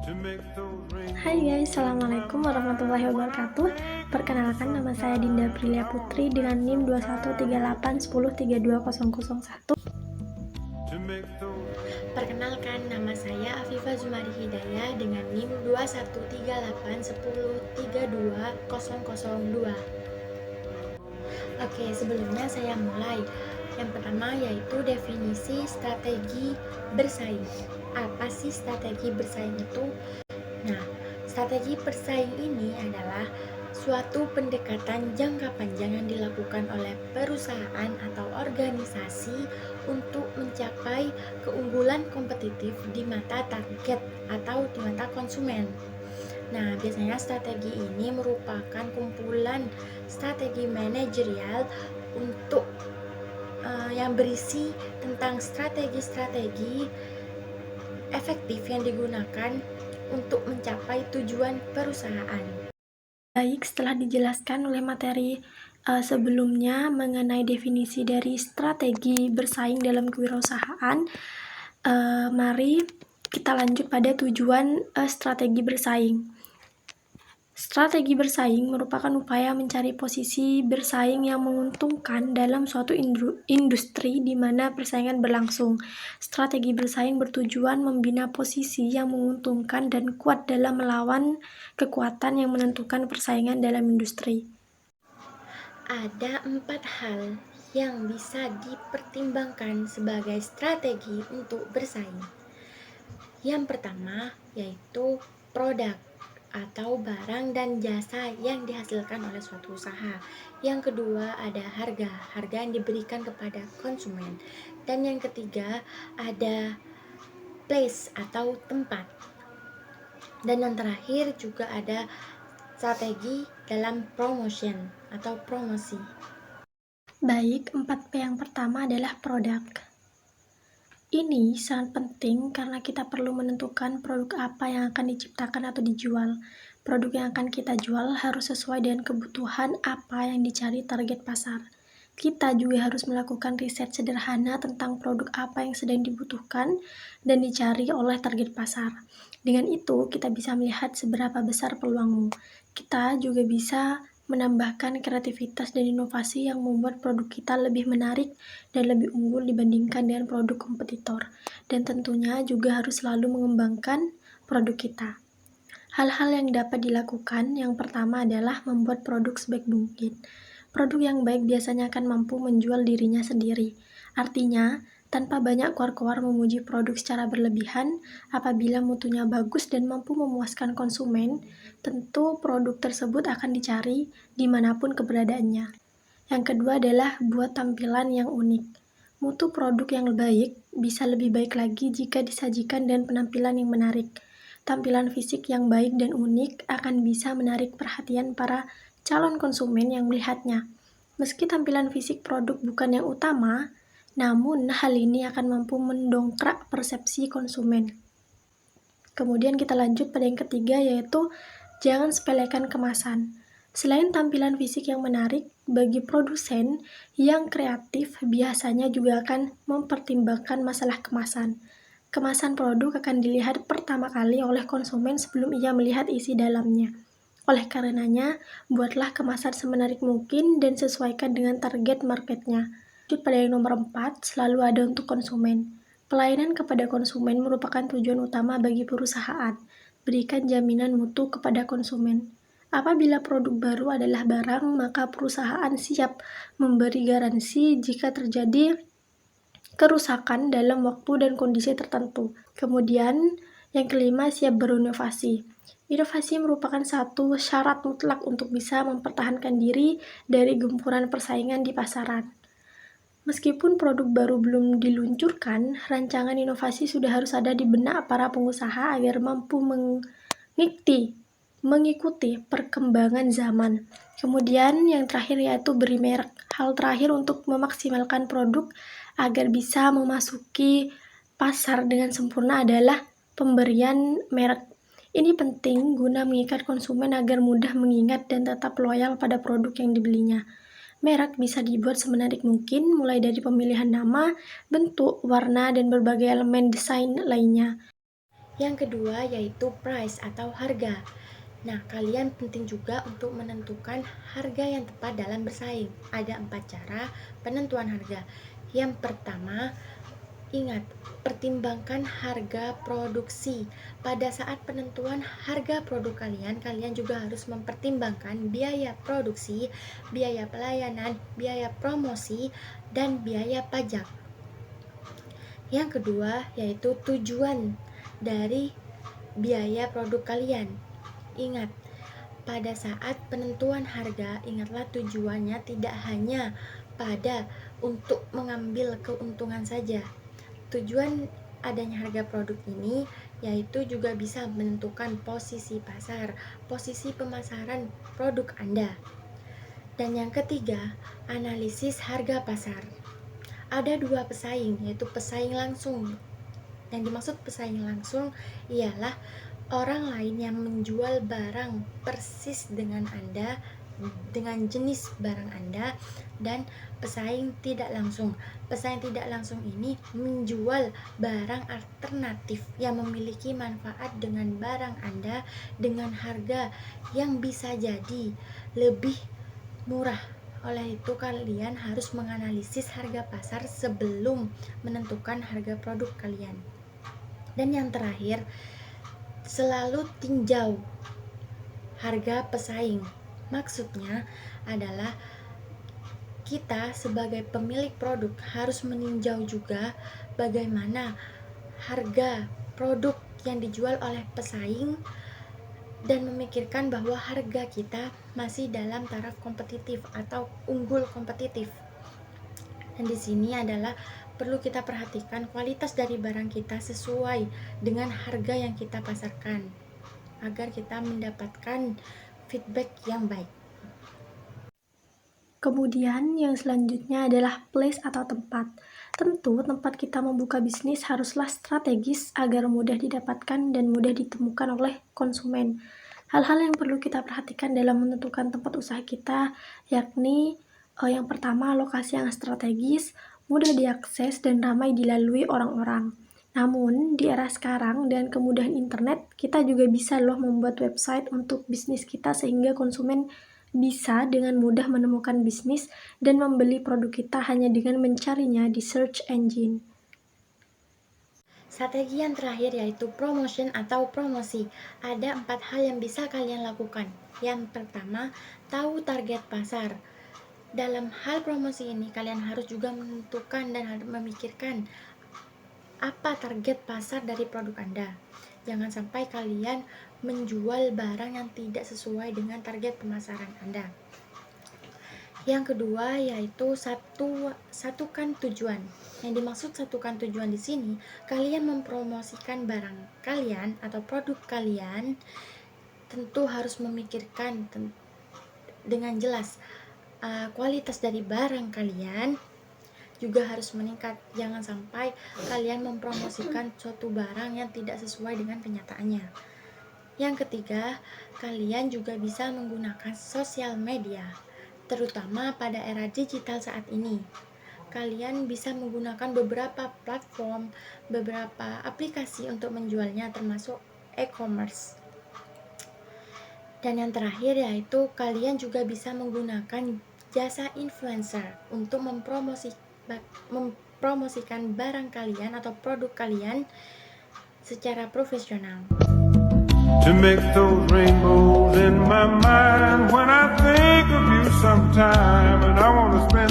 Hai guys, Assalamualaikum warahmatullahi wabarakatuh. Perkenalkan, nama saya Dinda Prilia Putri dengan NIM 213810320001. Perkenalkan, nama saya Afifah Zumari Hidayah dengan NIM 213810320002. Oke, sebelumnya saya mulai. Yang pertama yaitu definisi strategi bersaing. Apa sih strategi bersaing itu? Nah, strategi bersaing ini adalah suatu pendekatan jangka panjang yang dilakukan oleh perusahaan atau organisasi untuk mencapai keunggulan kompetitif di mata target atau di mata konsumen. Nah, biasanya strategi ini merupakan kumpulan strategi manajerial untuk yang berisi tentang strategi-strategi efektif yang digunakan untuk mencapai tujuan perusahaan. Baik, setelah dijelaskan oleh materi sebelumnya mengenai definisi dari strategi bersaing dalam kewirausahaan, mari kita lanjut pada tujuan strategi bersaing. Strategi bersaing merupakan upaya mencari posisi bersaing yang menguntungkan dalam suatu industri di mana persaingan berlangsung. Strategi bersaing bertujuan membina posisi yang menguntungkan dan kuat dalam melawan kekuatan yang menentukan persaingan dalam industri. Ada 4 hal yang bisa dipertimbangkan sebagai strategi untuk bersaing. Yang pertama yaitu produk atau barang dan jasa yang dihasilkan oleh suatu usaha. Yang kedua ada harga yang diberikan kepada konsumen. Dan yang ketiga ada place atau tempat. Dan yang terakhir juga ada strategi dalam promotion atau promosi. Baik, 4P yang pertama adalah produk. Ini sangat penting karena kita perlu menentukan produk apa yang akan diciptakan atau dijual. Produk yang akan kita jual harus sesuai dengan kebutuhan apa yang dicari target pasar. Kita juga harus melakukan riset sederhana tentang produk apa yang sedang dibutuhkan dan dicari oleh target pasar. Dengan itu, kita bisa melihat seberapa besar peluangmu. Kita juga bisa menambahkan kreativitas dan inovasi yang membuat produk kita lebih menarik dan lebih unggul dibandingkan dengan produk kompetitor. Dan tentunya juga harus selalu mengembangkan produk kita. Hal-hal yang dapat dilakukan, yang pertama adalah membuat produk sebaik mungkin. Produk yang baik biasanya akan mampu menjual dirinya sendiri. Artinya, tanpa banyak keluar-keluar memuji produk secara berlebihan, apabila mutunya bagus dan mampu memuaskan konsumen, tentu produk tersebut akan dicari dimanapun keberadaannya. Yang kedua adalah buat tampilan yang unik. Mutu produk yang baik bisa lebih baik lagi jika disajikan dengan penampilan yang menarik. Tampilan fisik yang baik dan unik akan bisa menarik perhatian para calon konsumen yang melihatnya. Meski tampilan fisik produk bukan yang utama, namun hal ini akan mampu mendongkrak persepsi konsumen. Kemudian kita lanjut pada yang ketiga, yaitu jangan sepelekan kemasan. Selain tampilan fisik yang menarik, bagi produsen yang kreatif biasanya juga akan mempertimbangkan masalah kemasan. Kemasan produk akan dilihat pertama kali oleh konsumen sebelum ia melihat isi dalamnya. Oleh karenanya, buatlah kemasan semenarik mungkin dan sesuaikan dengan target marketnya. Lanjut pada yang nomor 4, selalu ada untuk konsumen. Pelayanan kepada konsumen merupakan tujuan utama bagi perusahaan. Berikan jaminan mutu kepada konsumen. Apabila produk baru adalah barang, maka perusahaan siap memberi garansi jika terjadi kerusakan dalam waktu dan kondisi tertentu. Kemudian, yang kelima, siap berinovasi. Inovasi merupakan satu syarat mutlak untuk bisa mempertahankan diri dari gempuran persaingan di pasaran. Meskipun produk baru belum diluncurkan, rancangan inovasi sudah harus ada di benak para pengusaha agar mampu mengikuti perkembangan zaman. Kemudian yang terakhir yaitu beri merek. Hal terakhir untuk memaksimalkan produk agar bisa memasuki pasar dengan sempurna adalah pemberian merek. Ini penting guna mengikat konsumen agar mudah mengingat dan tetap loyal pada produk yang dibelinya. Merek bisa dibuat semenarik mungkin, mulai dari pemilihan nama, bentuk, warna, dan berbagai elemen desain lainnya. Yang kedua yaitu price atau harga. Nah, kalian penting juga untuk menentukan harga yang tepat dalam bersaing. Ada 4 cara penentuan harga. Yang pertama, ingat, pertimbangkan harga produksi. Pada saat penentuan harga produk kalian, kalian juga harus mempertimbangkan biaya produksi, biaya pelayanan, biaya promosi, dan biaya pajak. Yang kedua yaitu tujuan dari biaya produk kalian. Ingat, pada saat penentuan harga, ingatlah tujuannya tidak hanya pada untuk mengambil keuntungan saja. Tujuan adanya harga produk ini yaitu juga bisa menentukan posisi pasar, posisi pemasaran produk Anda. Dan yang ketiga, analisis harga pasar. Ada 2 pesaing, yaitu pesaing langsung. Yang dimaksud pesaing langsung ialah orang lain yang menjual barang persis dengan Anda, dengan jenis barang Anda, dan pesaing tidak langsung. Pesaing tidak langsung ini menjual barang alternatif yang memiliki manfaat dengan barang Anda dengan harga yang bisa jadi lebih murah. Oleh itu, kalian harus menganalisis harga pasar sebelum menentukan harga produk kalian. Dan yang terakhir, selalu tinjau harga pesaing. Maksudnya adalah kita sebagai pemilik produk harus meninjau juga bagaimana harga produk yang dijual oleh pesaing dan memikirkan bahwa harga kita masih dalam taraf kompetitif atau unggul kompetitif. Dan di sini adalah perlu kita perhatikan kualitas dari barang kita sesuai dengan harga yang kita pasarkan agar kita mendapatkan feedback yang baik. Kemudian yang selanjutnya adalah place atau tempat. Tentu tempat kita membuka bisnis haruslah strategis agar mudah didapatkan dan mudah ditemukan oleh konsumen. Hal-hal yang perlu kita perhatikan dalam menentukan tempat usaha kita yakni yang pertama, lokasi yang strategis, mudah diakses dan ramai dilalui orang-orang. Namun, di era sekarang dan kemudahan internet, kita juga bisa loh membuat website untuk bisnis kita sehingga konsumen bisa dengan mudah menemukan bisnis dan membeli produk kita hanya dengan mencarinya di search engine. Strategi yang terakhir yaitu promotion atau promosi. Ada 4 hal yang bisa kalian lakukan. Yang pertama, tahu target pasar. Dalam hal promosi ini, kalian harus juga menentukan dan harus memikirkan apa target pasar dari produk Anda. Jangan sampai kalian menjual barang yang tidak sesuai dengan target pemasaran Anda. Yang kedua yaitu satukan tujuan. Yang dimaksud satukan tujuan di sini, kalian mempromosikan barang kalian atau produk kalian tentu harus memikirkan dengan jelas kualitas dari barang kalian juga harus meningkat. Jangan sampai kalian mempromosikan suatu barang yang tidak sesuai dengan kenyataannya. Yang ketiga, kalian juga bisa menggunakan sosial media, terutama pada era digital saat ini. Kalian bisa menggunakan beberapa platform, beberapa aplikasi untuk menjualnya, termasuk e-commerce. Dan yang terakhir yaitu kalian juga bisa menggunakan jasa influencer untuk mempromosikan barang kalian atau produk kalian secara profesional. To make those rainbows in my mind when I think of you sometime, and I want to spend